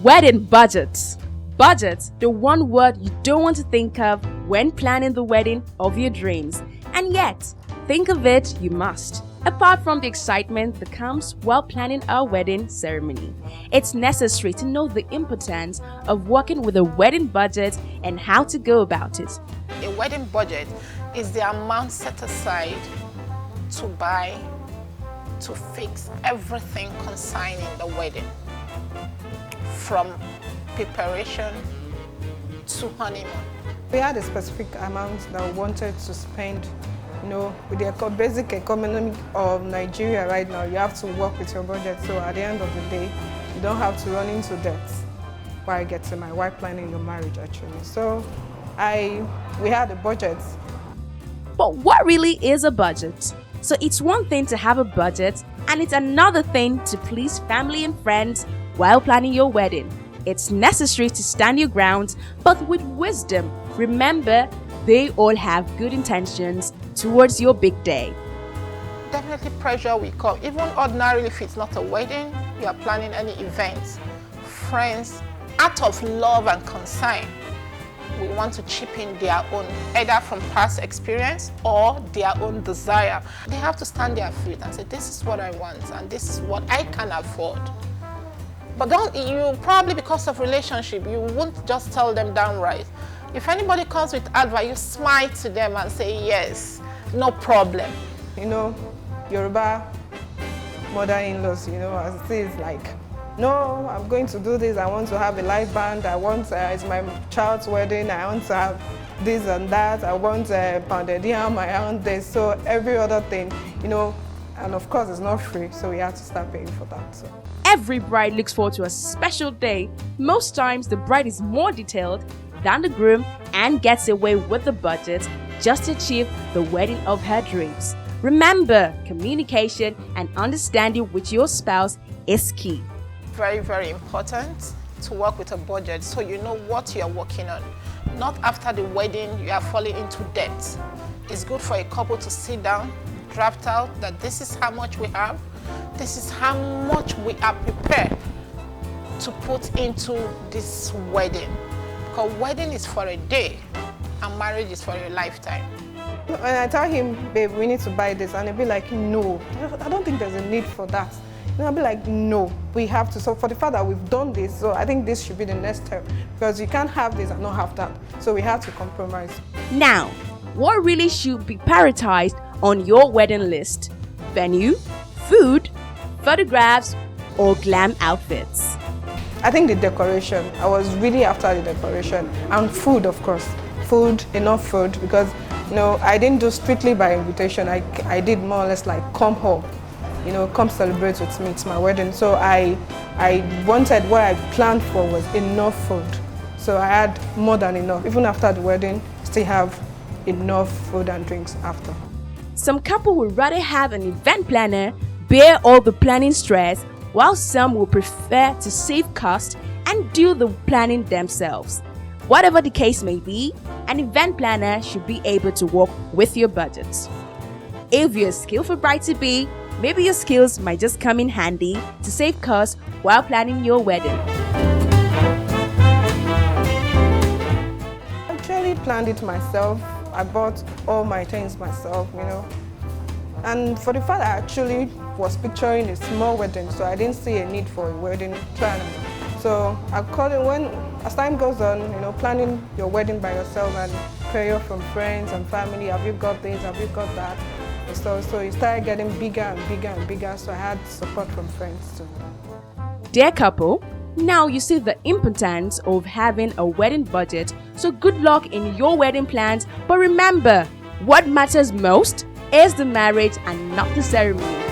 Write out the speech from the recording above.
Wedding budget. Budget, the one word you don't want to think of when planning the wedding of your dreams. And yet, think of it you must. Apart from the excitement that comes while planning our wedding ceremony, it's necessary to know the importance of working with a wedding budget and how to go about it. A wedding budget is the amount set aside to buy, to fix everything concerning the wedding, from preparation to honeymoon. We had a specific amount that we wanted to spend. With the basic economy of Nigeria right now, you have to work with your budget. So at the end of the day, you don't have to run into debt while getting my wife planning your marriage actually. So we had a budget. But what really is a budget? So it's one thing to have a budget, and it's another thing to please family and friends while planning your wedding. It's necessary to stand your ground, but with wisdom. Remember, they all have good intentions towards your big day. Definitely pressure will come. Even ordinarily, if it's not a wedding, you are planning any events, friends, out of love and concern, we want to chip in their own, either from past experience or their own desire. They have to stand their feet and say, this is what I want and this is what I can afford. But you probably, because of relationship, you won't just tell them downright. If anybody comes with advice, you smile to them and say, yes, no problem. Yoruba mother-in-laws, as it is like, no, I'm going to do this. I want to have a live band. I want, it's my child's wedding. I want to have this and that. I want pounded yam. I want this. So every other thing, and of course it's not free. So we have to start paying for that. So. Every bride looks forward to a special day. Most times the bride is more detailed than the groom and gets away with the budget just to achieve the wedding of her dreams. Remember, communication and understanding with your spouse is key. Very, very important to work with a budget so you know what you're working on. Not after the wedding you are falling into debt. It's good for a couple to sit down, draft out that this is how much we have, this is how much we are prepared to put into this wedding. Because wedding is for a day and marriage is for a lifetime. And I tell him, babe, we need to buy this. And he'll be like, no, I don't think there's a need for that. And I'll be like, no, we have to. So for the fact that we've done this, so I think this should be the next step. Because you can't have this and not have that. So we have to compromise. Now, what really should be prioritized on your wedding list? Venue, food, photographs, or glam outfits? I think the decoration. I was really after the decoration. And food, of course. Food, enough food. Because, I didn't do strictly by invitation. I did more or less like come home. Come celebrate with me. It's my wedding. So I wanted, what I planned for was enough food. So I had more than enough. Even after the wedding, still have enough food and drinks after. Some couple would rather have an event planner bear all the planning stress, while some will prefer to save cost and do the planning themselves. Whatever the case may be, an event planner should be able to work with your budget. If you're a skillful bride-to-be, maybe your skills might just come in handy to save costs while planning your wedding. I actually planned it myself. I bought all my things myself, And for the fact I actually was picturing a small wedding, so I didn't see a need for a wedding planner. So as time goes on, planning your wedding by yourself and prayer from friends and family, have you got this, have you got that? So it started getting bigger and bigger and bigger, so I had support from friends too. Dear couple, now you see the importance of having a wedding budget, so good luck in your wedding plans, but remember, what matters most is the marriage and not the ceremony.